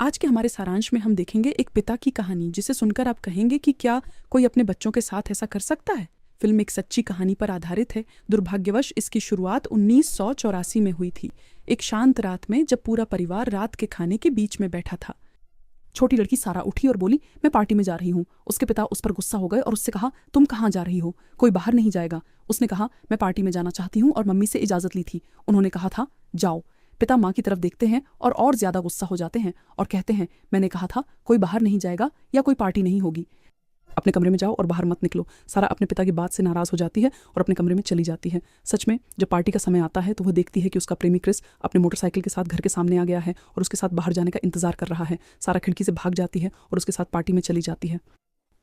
आज के हमारे सारांश में हम देखेंगे एक पिता की कहानी जिसे सुनकर आप कहेंगे कि क्या कोई अपने बच्चों के साथ ऐसा कर सकता है। फिल्म एक सच्ची कहानी पर आधारित है। दुर्भाग्यवश इसकी शुरुआत 1984 में हुई थी, एक शांत रात में जब पूरा परिवार रात के खाने के बीच में बैठा था। छोटी लड़की सारा उठी और बोली, मैं पार्टी में जा रही हूँ। उसके पिता उस पर गुस्सा हो गए और उससे कहा, तुम कहाँ जा रही हो? कोई बाहर नहीं जाएगा। उसने कहा, मैं पार्टी में जाना चाहती हूँ और मम्मी से इजाज़त ली थी। उन्होंने कहा था जाओ। पिता माँ की तरफ देखते हैं और ज़्यादा गुस्सा हो जाते हैं और कहते हैं, मैंने कहा था कोई बाहर नहीं जाएगा या कोई पार्टी नहीं होगी। अपने कमरे में जाओ और बाहर मत निकलो। सारा अपने पिता की बात से नाराज़ हो जाती है और अपने कमरे में चली जाती है। सच में जब पार्टी का समय आता है तो वह देखती है कि उसका प्रेमी क्रिस अपने मोटरसाइकिल के साथ घर के सामने आ गया है और उसके साथ बाहर जाने का इंतजार कर रहा है। सारा खिड़की से भाग जाती है और उसके साथ पार्टी में चली जाती है।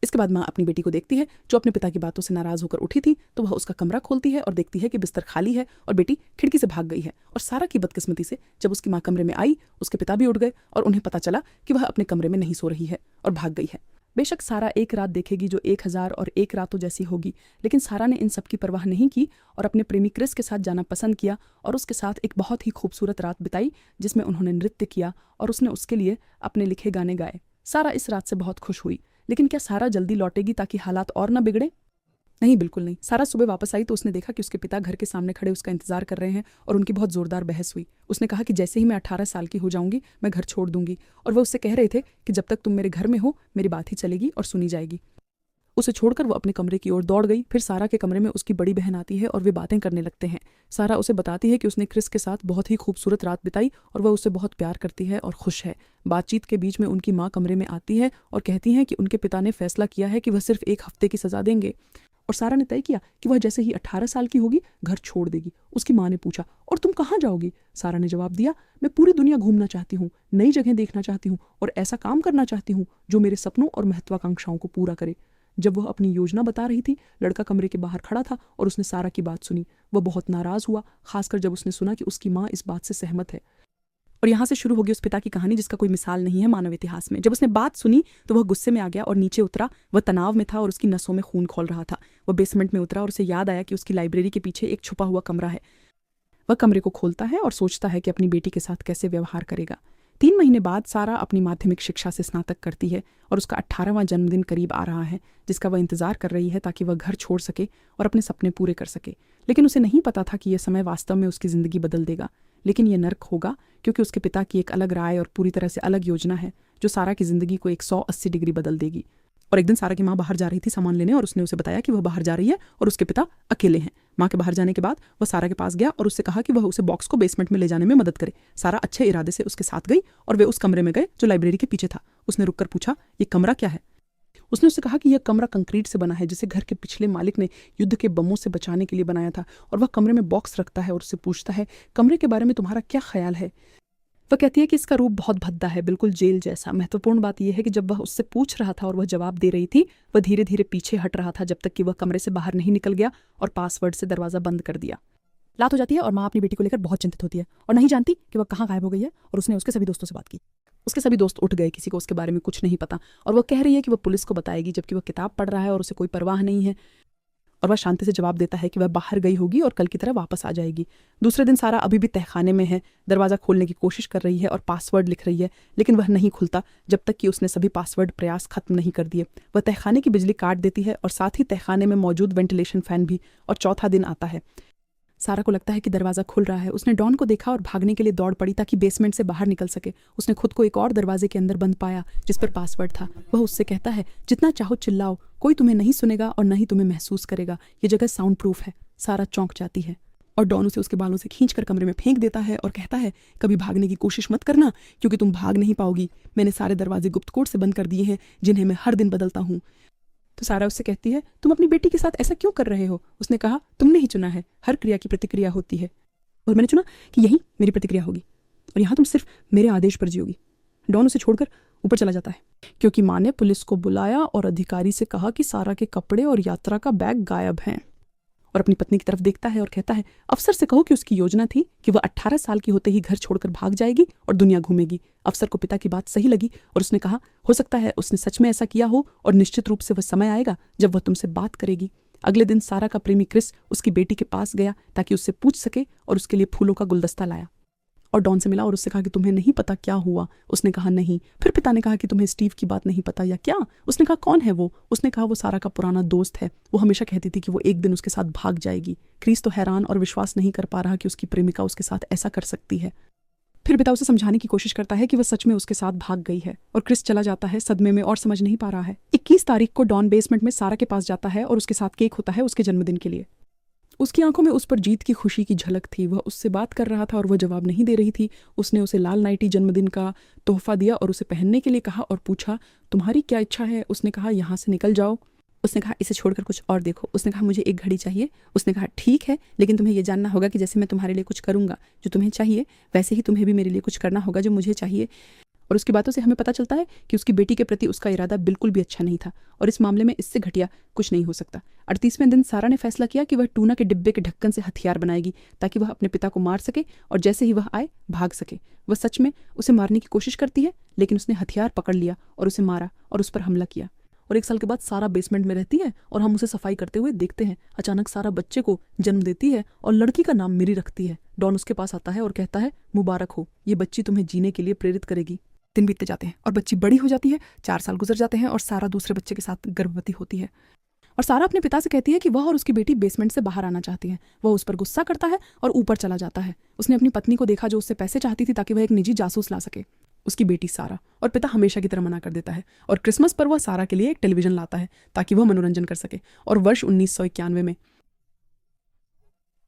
इसके बाद माँ अपनी बेटी को देखती है जो अपने पिता की बातों से नाराज़ होकर उठी थी, तो वह उसका कमरा खोलती है और देखती है कि बिस्तर खाली है और बेटी खिड़की से भाग गई है। और सारा की बदकिस्मती से जब उसकी माँ कमरे में आई, उसके पिता भी उठ गए और उन्हें पता चला कि वह अपने कमरे में नहीं सो रही है और भाग गई है। बेशक सारा एक रात देखेगी जो 1001 रातों जैसी होगी, लेकिन सारा ने इन सब की परवाह नहीं की और अपने प्रेमी क्रिस के साथ जाना पसंद किया और उसके साथ एक बहुत ही खूबसूरत रात बिताई जिसमें उन्होंने नृत्य किया और उसने उसके लिए अपने लिखे गाने गाए। सारा इस रात से बहुत खुश हुई, लेकिन क्या सारा जल्दी लौटेगी ताकि हालात और न बिगड़े? नहीं, बिल्कुल नहीं। सारा सुबह वापस आई तो उसने देखा कि उसके पिता घर के सामने खड़े उसका इंतजार कर रहे हैं और उनकी बहुत जोरदार बहस हुई। उसने कहा कि जैसे ही मैं 18 साल की हो जाऊंगी मैं घर छोड़ दूंगी, और वह उससे कह रहे थे कि जब तक तुम मेरे घर में हो मेरी बात ही चलेगी और सुनी जाएगी। उसे छोड़कर वो अपने कमरे की ओर दौड़ गई। फिर सारा के कमरे में उसकी बड़ी बहन आती है और वे बातें करने लगते हैं। सारा उसे बताती है कि उसने क्रिस के साथ बहुत ही खूबसूरत रात बिताई और वह उसे बहुत प्यार करती है और खुश है। बातचीत के बीच में उनकी माँ कमरे में आती है और कहती है कि उनके पिता ने फैसला किया है कि वह सिर्फ 1 हफ्ते की सजा देंगे और सारा ने तय किया कि वह जैसे ही 18 साल की होगी घर छोड़ देगी। उसकी माँ ने पूछा, और तुम कहाँ जाओगी? सारा ने जवाब दिया, मैं पूरी दुनिया घूमना चाहती हूँ, नई जगह देखना चाहती हूँ और ऐसा काम करना चाहती हूँ जो मेरे सपनों और महत्वाकांक्षाओं को पूरा करे। जब वह अपनी योजना बता रही थी, लड़का कमरे के बाहर खड़ा था और उसने सारा की बात सुनी। वह बहुत नाराज हुआ, खासकर जब उसने सुना कि उसकी माँ इस बात से सहमत है। और यहाँ से शुरू होगी उस पिता की कहानी जिसका कोई मिसाल नहीं है मानव इतिहास में। जब उसने बात सुनी तो वह गुस्से में आ गया और नीचे उतरा। वह तनाव में था और उसकी नसों में खून खौल रहा था। वह बेसमेंट में उतरा और उसे याद आया कि उसकी लाइब्रेरी के पीछे एक छुपा हुआ कमरा है। वह कमरे को खोलता है और सोचता है कि अपनी बेटी के साथ कैसे व्यवहार करेगा। 3 महीने बाद सारा अपनी माध्यमिक शिक्षा से स्नातक करती है और उसका 18वां जन्मदिन करीब आ रहा है जिसका वह इंतजार कर रही है ताकि वह घर छोड़ सके और अपने सपने पूरे कर सके। लेकिन उसे नहीं पता था कि यह समय वास्तव में उसकी ज़िंदगी बदल देगा। लेकिन यह नर्क होगा क्योंकि उसके पिता की एक अलग राय और पूरी तरह से अलग योजना है जो सारा की ज़िंदगी को 180 डिग्री बदल देगी। और एक दिन सारा की माँ बाहर जा रही थी सामान लेने और उसने उसे बताया कि वह बाहर जा रही है और उसके पिता अकेले हैं। माँ के बाहर जाने के बाद वह सारा के पास गया और उससे कहा कि वह उसे बॉक्स को बेसमेंट में ले जाने में मदद करे। सारा अच्छे इरादे से उसके साथ गई और वे उस कमरे में गए जो लाइब्रेरी के पीछे था। उसने रुककर पूछा, ये कमरा क्या है? उसने उससे कहा कि यह कमरा कंक्रीट से बना है जिसे घर के पिछले मालिक ने युद्ध के बमों से बचाने के लिए बनाया था, और वह कमरे में बॉक्स रखता है और उससे पूछता है, कमरे के बारे में तुम्हारा क्या ख्याल है? वह कहती है कि इसका रूप बहुत भद्दा है, बिल्कुल जेल जैसा। महत्वपूर्ण बात यह है कि जब वह उससे पूछ रहा था और वह जवाब दे रही थी, वह धीरे धीरे पीछे हट रहा था जब तक कि वह कमरे से बाहर नहीं निकल गया और पासवर्ड से दरवाज़ा बंद कर दिया। रात हो जाती है और माँ अपनी बेटी को लेकर बहुत चिंतित होती है और नहीं जानती कि वह कहाँ गायब हो गई है। और उसने उसके सभी दोस्तों से बात की। उसके सभी दोस्त उठ गए, किसी को उसके बारे में कुछ नहीं पता, और वह कह रही है कि वह पुलिस को बताएगी जबकि वह किताब पढ़ रहा है और उसे कोई परवाह नहीं है। और वह शांति से जवाब देता है कि वह बाहर गई होगी और कल की तरह वापस आ जाएगी। दूसरे दिन सारा अभी भी तहखाने में है, दरवाज़ा खोलने की कोशिश कर रही है और पासवर्ड लिख रही है, लेकिन वह नहीं खुलता जब तक कि उसने सभी पासवर्ड प्रयास खत्म नहीं कर दिए। वह तहखाने की बिजली काट देती है और साथ ही तहखाने में मौजूद वेंटिलेशन फैन भी। और चौथा दिन आता है। सारा को लगता है कि दरवाज़ा खुल रहा है। उसने डॉन को देखा और भागने के लिए दौड़ पड़ी ताकि बेसमेंट से बाहर निकल सके। उसने खुद को एक और दरवाजे के अंदर बंद पाया जिस पर पासवर्ड था। वह उससे कहता है, जितना चाहो चिल्लाओ, कोई तुम्हें नहीं सुनेगा और न ही तुम्हें महसूस करेगा। ये जगह साउंड प्रूफ है। सारा चौंक जाती है और डॉन उसे उसके बालों से खींचकर कमरे में फेंक देता है और कहता है, कभी भागने की कोशिश मत करना क्योंकि तुम भाग नहीं पाओगी। मैंने सारे दरवाजे गुप्त कोड से बंद कर दिए हैं जिन्हें मैं हर दिन बदलता हूँ। तो सारा उससे कहती है, तुम अपनी बेटी के साथ ऐसा क्यों कर रहे हो? उसने कहा, तुमने ही चुना है, हर क्रिया की प्रतिक्रिया होती है और मैंने चुना कि यही मेरी प्रतिक्रिया होगी और यहाँ तुम सिर्फ मेरे आदेश पर जियोगी। डॉन उसे छोड़कर ऊपर चला जाता है क्योंकि माँ ने पुलिस को बुलाया और अधिकारी से कहा कि सारा के कपड़े और यात्रा का बैग गायब हैं। और अपनी पत्नी की तरफ देखता है और कहता है, अफसर से कहो कि उसकी योजना थी कि वह 18 साल की होते ही घर छोड़कर भाग जाएगी और दुनिया घूमेगी। अफसर को पिता की बात सही लगी और उसने कहा, हो सकता है उसने सच में ऐसा किया हो और निश्चित रूप से वह समय आएगा जब वह तुमसे बात करेगी। अगले दिन सारा का प्रेमी क्रिस उसकी बेटी के पास गया ताकि उससे पूछ सके और उसके लिए फूलों का गुलदस्ता लाया। और डॉन से मिला और उससे कहा कि तुम्हें नहीं पता क्या हुआ। उसने कहा नहीं। फिर पिता ने कहा कि तुम्हें स्टीव की बात नहीं पता या क्या? उसने कहा कौन है वो? उसने कहा वो सारा का पुराना दोस्त है, वो हमेशा कहती थी कि वो एक दिन उसके साथ भाग जाएगी। क्रिस तो हैरान और विश्वास नहीं कर पा रहा कि उसकी प्रेमिका उसके साथ ऐसा कर सकती है। फिर पिता उसे समझाने की कोशिश करता है कि वह सच में उसके साथ भाग गई है और क्रिस चला जाता है सदमे में और समझ नहीं पा रहा है। 21 तारीख को डॉन बेसमेंट में सारा के पास जाता है और उसके साथ केक होता है उसके जन्मदिन के लिए। उसकी आंखों में उस पर जीत की खुशी की झलक थी। वह उससे बात कर रहा था और वह जवाब नहीं दे रही थी। उसने उसे लाल नाइटी जन्मदिन का तोहफा दिया और उसे पहनने के लिए कहा और पूछा तुम्हारी क्या इच्छा है? उसने कहा यहाँ से निकल जाओ। उसने कहा इसे छोड़कर कुछ और देखो। उसने कहा मुझे एक घड़ी चाहिए। उसने कहा ठीक है, लेकिन तुम्हें यह जानना होगा कि जैसे मैं तुम्हारे लिए कुछ करूंगा जो तुम्हें चाहिए, वैसे ही तुम्हें भी मेरे लिए कुछ करना होगा जो मुझे चाहिए। और उसकी बातों से हमें पता चलता है कि उसकी बेटी के प्रति उसका इरादा बिल्कुल भी अच्छा नहीं था और इस मामले में इससे घटिया कुछ नहीं हो सकता। 38वें दिन सारा ने फैसला किया कि वह टूना के डिब्बे के ढक्कन से हथियार बनाएगी ताकि वह अपने पिता को मार सके और जैसे ही वह आए भाग सके। वह सच में उसे मारने की कोशिश करती है, लेकिन उसने हथियार पकड़ लिया और उसे मारा और उस पर हमला किया। और 1 साल के बाद सारा बेसमेंट में रहती है और हम उसे सफाई करते हुए देखते हैं। अचानक सारा बच्चे को जन्म देती है और लड़की का नाम मिरी रखती है। डॉन उसके पास आता है और कहता है मुबारक हो, ये बच्ची तुम्हें जीने के लिए प्रेरित करेगी। दिन बीतते जाते हैं और बच्ची बड़ी हो जाती है। 4 साल गुजर जाते हैं और सारा दूसरे बच्चे के साथ गर्भवती होती है और सारा अपने पिता से कहती है कि वह और उसकी बेटी बेसमेंट से बाहर आना चाहती है। वह उस पर गुस्सा करता है और ऊपर चला जाता है। उसने अपनी पत्नी को देखा जो उससे पैसे चाहती थी ताकि वह एक निजी जासूस ला सके, उसकी बेटी सारा। और पिता हमेशा की तरह मना कर देता है और क्रिसमस पर वह सारा के लिए एक टेलीविजन लाता है ताकि वह मनोरंजन कर सके। और वर्ष 1991 में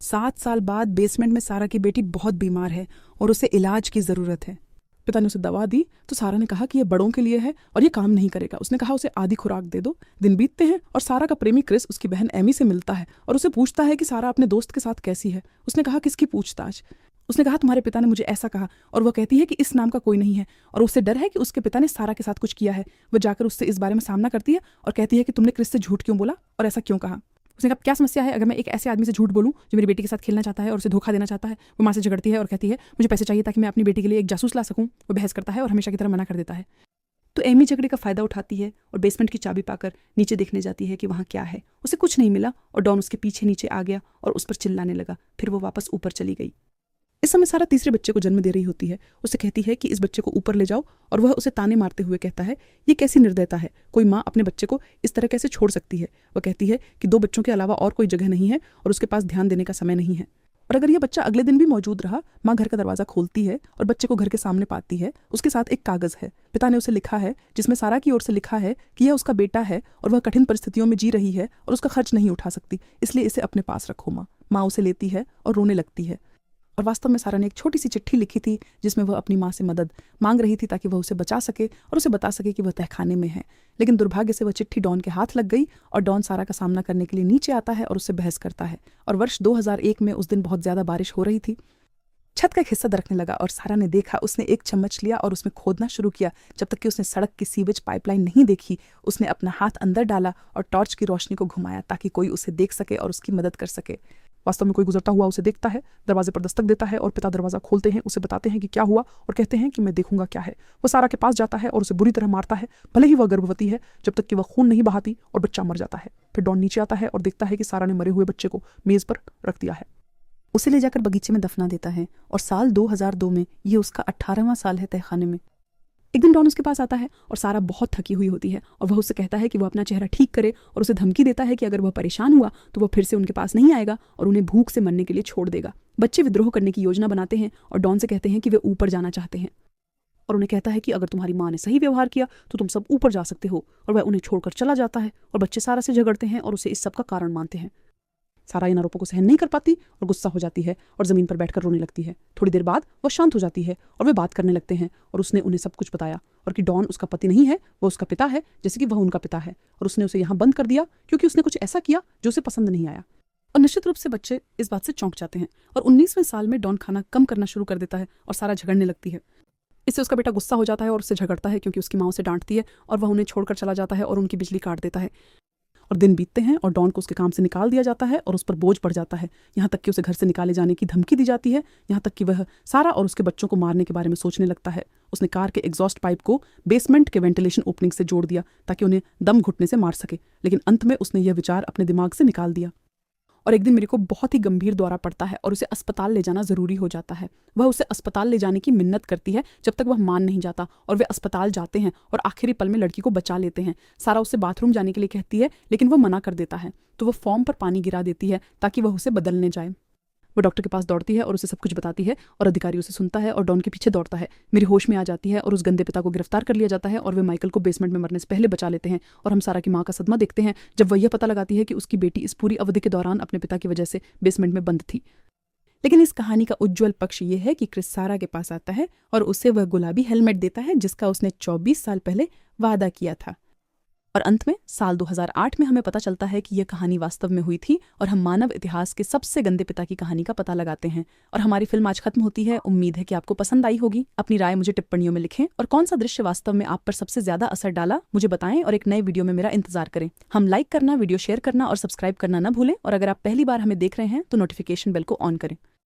7 साल बाद बेसमेंट में सारा की बेटी बहुत बीमार है और उसे इलाज की ज़रूरत है। पिता ने उसे दवा दी तो सारा ने कहा कि यह बड़ों के लिए है और ये काम नहीं करेगा। उसने कहा उसे आधी खुराक दे दो। दिन बीतते हैं और सारा का प्रेमी क्रिस उसकी बहन एमी से मिलता है और उसे पूछता है कि सारा अपने दोस्त के साथ कैसी है। उसने कहा किसकी पूछताछ? उसने कहा तुम्हारे पिता ने मुझे ऐसा कहा। और वह कहती है कि इस नाम का कोई नहीं है और उसे डर है कि उसके पिता ने सारा के साथ कुछ किया है। वह जाकर उससे इस बारे में सामना करती है और कहती है कि तुमने क्रिस से झूठ क्यों बोला और ऐसा क्यों कहा? उसने कहा क्या समस्या है अगर मैं एक ऐसे आदमी से झूठ बोलूं जो मेरी बेटी के साथ खेलना चाहता है और उसे धोखा देना चाहता है? वो माँ से झगड़ती है और कहती है मुझे पैसे चाहिए ताकि मैं अपनी बेटी के लिए एक जासूस ला सकूं। वो बहस करता है और हमेशा की तरह मना कर देता है। तो एमी झगड़े का फायदा उठाती है और बेसमेंट की चाबी पाकर नीचे देखने जाती है कि वहाँ क्या है। उसे कुछ नहीं मिला और डॉन उसके पीछे नीचे आ गया और उस पर चिल्लाने लगा। फिर वो वापस ऊपर चली गई। इस समय सारा तीसरे बच्चे को जन्म दे रही होती है। उसे कहती है कि इस बच्चे को ऊपर ले जाओ और वह उसे ताने मारते हुए कहता है ये कैसी निर्दयता है, कोई माँ अपने बच्चे को इस तरह कैसे छोड़ सकती है? वह कहती है कि 2 बच्चों के अलावा और कोई जगह नहीं है और उसके पास ध्यान देने का समय नहीं है। और अगर यह बच्चा अगले दिन भी मौजूद रहा, माँ घर का दरवाजा खोलती है और बच्चे को घर के सामने पाती है। उसके साथ एक कागज है। पिता ने उसे लिखा है जिसमें सारा की ओर से लिखा है कि यह उसका बेटा है और वह कठिन परिस्थितियों में जी रही है और उसका खर्च नहीं उठा सकती, इसलिए इसे अपने पास रखो। माँ उसे लेती है और रोने लगती है। और वास्तव में सारा ने एक छोटी सी चिट्ठी लिखी थी जिसमें वह अपनी माँ से मदद मांग रही थी ताकि वह उसे बचा सके और उसे बता सके कि वह तहखाने में है। लेकिन दुर्भाग्य से वह चिट्ठी डॉन के हाथ लग गई और डॉन सारा का सामना करने के लिए नीचे आता है और उससे बहस करता है। और वर्ष 2001 में उस दिन बहुत ज़्यादा बारिश हो रही थी। छत का एक हिस्सा दरकने लगा और सारा ने देखा। उसने एक चम्मच लिया और उसमें खोदना शुरू किया। जब तक कि उसने सड़क की सीवेज पाइपलाइन नहीं देखी, उसने अपना हाथ अंदर डाला और टॉर्च की रोशनी को घुमाया ताकि कोई उसे देख सके और उसकी मदद कर सके। वास्तव में कोई गुजरता हुआ उसे देखता है, दरवाजे पर दस्तक देता है और पिता दरवाजा खोलते हैं, उसे बताते हैं कि क्या हुआ और कहते हैं कि मैं देखूंगा क्या है। वो सारा के पास जाता है और उसे बुरी तरह मारता है, भले ही वह गर्भवती है, जब तक कि वह खून नहीं बहाती और बच्चा मर जाता है। फिर डॉन नीचे आता है और देखता है कि सारा ने मरे हुए बच्चे को मेज पर रख दिया है। उसे ले जाकर बगीचे में दफना देता है और साल 2002 में ये उसका 18वां साल है तहखाने में। एक दिन डॉन उसके पास आता है और सारा बहुत थकी हुई होती है और वह उससे कहता है कि वह अपना चेहरा ठीक करे और उसे धमकी देता है कि अगर वह परेशान हुआ तो वह फिर से उनके पास नहीं आएगा और उन्हें भूख से मरने के लिए छोड़ देगा। बच्चे विद्रोह करने की योजना बनाते हैं और डॉन से कहते हैं कि वे ऊपर जाना चाहते हैं और उन्हें कहता है कि अगर तुम्हारी माँ ने सही व्यवहार किया तो तुम सब ऊपर जा सकते हो। और वह उन्हें छोड़कर चला जाता है और बच्चे सारा से झगड़ते हैं और उसे इस सब का कारण मानते हैं। सारा इन आरोपों को सहन नहीं कर पाती और गुस्सा हो जाती है और ज़मीन पर बैठकर रोने लगती है। थोड़ी देर बाद वह शांत हो जाती है और वे बात करने लगते हैं और उसने उन्हें सब कुछ बताया और कि डॉन उसका पति नहीं है, वह उसका पिता है जैसे कि वह उनका पिता है और उसने उसे यहाँ बंद कर दिया क्योंकि उसने कुछ ऐसा किया जो उसे पसंद नहीं आया। और निश्चित रूप से बच्चे इस बात से चौंक जाते हैं और 19वें साल में डॉन खाना कम करना शुरू कर देता है और सारा झगड़ने लगती है। इससे उसका बेटा गुस्सा हो जाता है और उससे झगड़ता है क्योंकि उसकी माँ उसे डांटती है और वह उन्हें छोड़कर चला जाता है और उनकी बिजली काट देता है। और दिन बीतते हैं और डॉन को उसके काम से निकाल दिया जाता है और उस पर बोझ पड़ जाता है, यहाँ तक कि उसे घर से निकाले जाने की धमकी दी जाती है, यहाँ तक कि वह सारा और उसके बच्चों को मारने के बारे में सोचने लगता है। उसने कार के एग्जॉस्ट पाइप को बेसमेंट के वेंटिलेशन ओपनिंग से जोड़ दिया ताकि उन्हें दम घुटने से मार सके, लेकिन अंत में उसने यह विचार अपने दिमाग से निकाल दिया। और एक दिन मेरे को बहुत ही गंभीर दौरा पड़ता है और उसे अस्पताल ले जाना ज़रूरी हो जाता है। वह उसे अस्पताल ले जाने की मिन्नत करती है जब तक वह मान नहीं जाता, और वे अस्पताल जाते हैं और आखिरी पल में लड़की को बचा लेते हैं। सारा उसे बाथरूम जाने के लिए कहती है, लेकिन वह मना कर देता है, तो वह फॉर्म पर पानी गिरा देती है ताकि वह उसे बदलने जाए। वो डॉक्टर के पास दौड़ती है और उसे सब कुछ बताती है, और अधिकारी उसे सुनता है और डॉन के पीछे दौड़ता है। मेरी होश में आ जाती है और उस गंदे पिता को गिरफ्तार कर लिया जाता है और वे माइकल को बेसमेंट में मरने से पहले बचा लेते हैं। और हम सारा की माँ का सदमा देखते हैं जब वह यह पता लगाती है कि उसकी बेटी इस पूरी अवधि के दौरान अपने पिता की वजह से बेसमेंट में बंद थी। लेकिन इस कहानी का उज्जवल पक्ष ये है कि क्रिस सारा के पास आता है और उसे वह गुलाबी हेलमेट देता है जिसका उसने 24 साल पहले वादा किया था। और अंत में साल 2008 में हमें पता चलता है कि यह कहानी वास्तव में हुई थी, और हम मानव इतिहास के सबसे गंदे पिता की कहानी का पता लगाते हैं। और हमारी फिल्म आज खत्म होती है। उम्मीद है कि आपको पसंद आई होगी। अपनी राय मुझे टिप्पणियों में लिखें, और कौन सा दृश्य वास्तव में आप पर सबसे ज्यादा असर डाला मुझे बताएं, और एक नए वीडियो में मेरा इंतजार करें। हम लाइक करना, वीडियो शेयर करना और सब्सक्राइब करना न भूलें, और अगर आप पहली बार हमें देख रहे हैं तो नोटिफिकेशन बेल को ऑन करें।